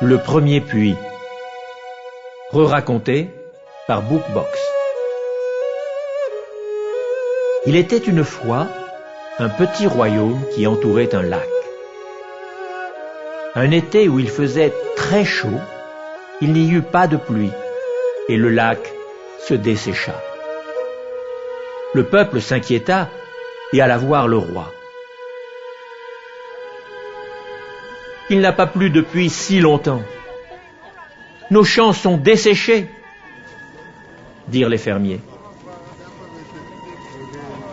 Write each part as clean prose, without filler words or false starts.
Le premier puits. Re-raconté par Bookbox. Il était une fois un petit royaume qui entourait un lac. Un été où il faisait très chaud, il n'y eut pas de pluie et le lac se dessécha. Le peuple s'inquiéta et alla voir le roi. Il n'a pas plu depuis si longtemps. Nos champs sont desséchés, dirent les fermiers.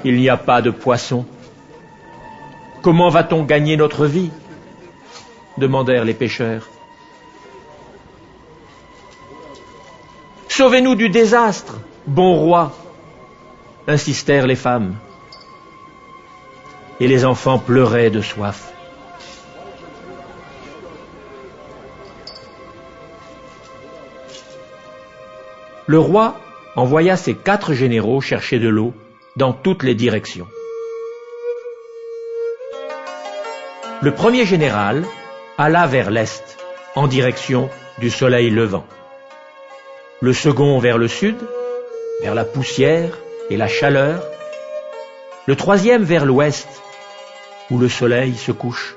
Il n'y a pas de poissons. Comment va-t-on gagner notre vie? Demandèrent les pêcheurs. Sauvez-nous du désastre, bon roi, insistèrent les femmes. Et les enfants pleuraient de soif. Le roi envoya ses 4 généraux chercher de l'eau dans toutes les directions. Le premier général alla vers l'est, en direction du soleil levant. Le second vers le sud, vers la poussière et la chaleur. Le troisième vers l'ouest, où le soleil se couche.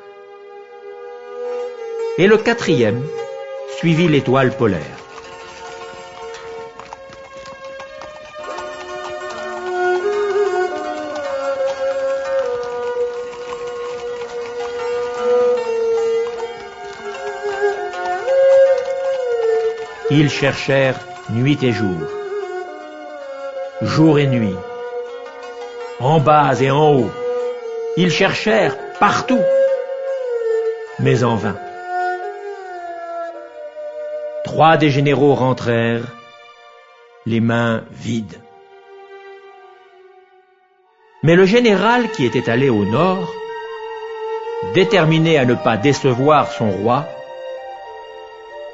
Et le quatrième suivit l'étoile polaire. Ils cherchèrent nuit et jour et nuit, en bas et en haut. Ils cherchèrent partout, mais en vain. 3 des généraux rentrèrent, les mains vides. Mais le général qui était allé au nord, déterminé à ne pas décevoir son roi,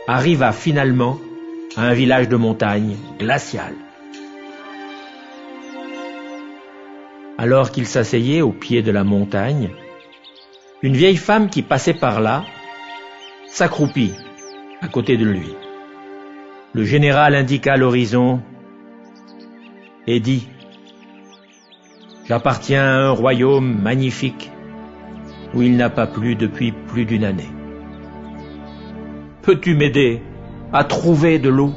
arriva finalement à un village de montagne glacial. Alors qu'il s'asseyait au pied de la montagne, une vieille femme qui passait par là s'accroupit à côté de lui. Le général indiqua l'horizon et dit « J'appartiens à un royaume magnifique où il n'a pas plu depuis plus d'une année. Peux-tu m'aider à trouver de l'eau ?»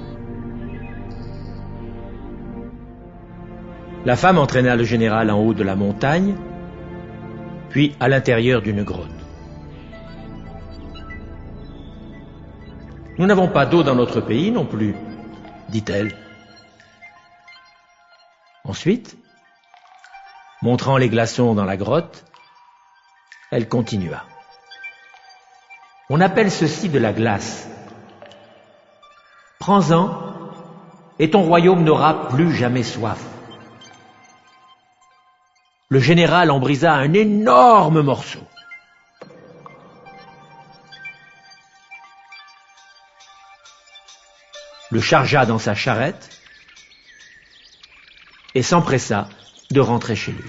La femme entraîna le général en haut de la montagne, puis à l'intérieur d'une grotte. « Nous n'avons pas d'eau dans notre pays non plus, » dit-elle. Ensuite, montrant les glaçons dans la grotte, elle continua. « On appelle ceci de la glace. Prends-en, et ton royaume n'aura plus jamais soif. » Le général en brisa un énorme morceau. Le chargea dans sa charrette et s'empressa de rentrer chez lui.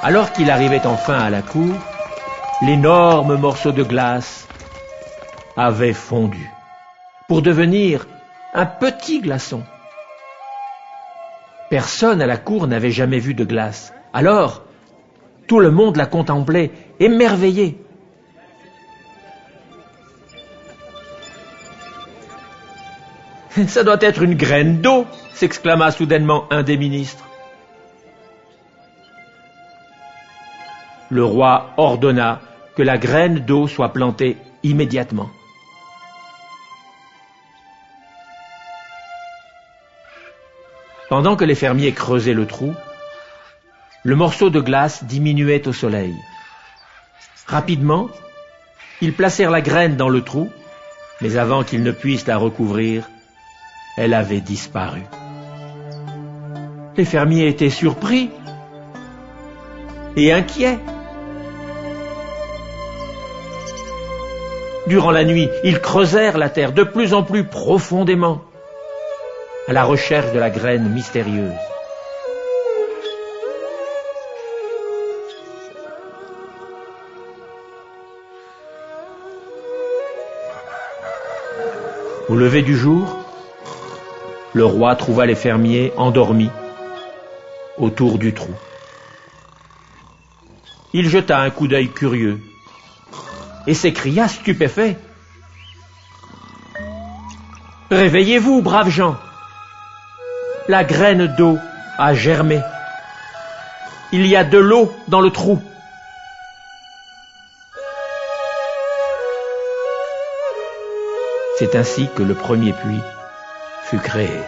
Alors qu'il arrivait enfin à la cour, l'énorme morceau de glace avait fondu pour devenir un petit glaçon. Personne à la cour n'avait jamais vu de glace. Alors, tout le monde la contemplait, émerveillé. « Ça doit être une graine d'eau !» s'exclama soudainement un des ministres. Le roi ordonna que la graine d'eau soit plantée immédiatement. Pendant que les fermiers creusaient le trou, le morceau de glace diminuait au soleil. Rapidement, ils placèrent la graine dans le trou, mais avant qu'ils ne puissent la recouvrir, elle avait disparu. Les fermiers étaient surpris et inquiets. Durant la nuit, ils creusèrent la terre de plus en plus profondément, à la recherche de la graine mystérieuse. Au lever du jour, le roi trouva les fermiers endormis autour du trou. Il jeta un coup d'œil curieux et s'écria stupéfait. « Réveillez-vous, braves gens! La graine d'eau a germé. Il y a de l'eau dans le trou. » C'est ainsi que le premier puits fut créé.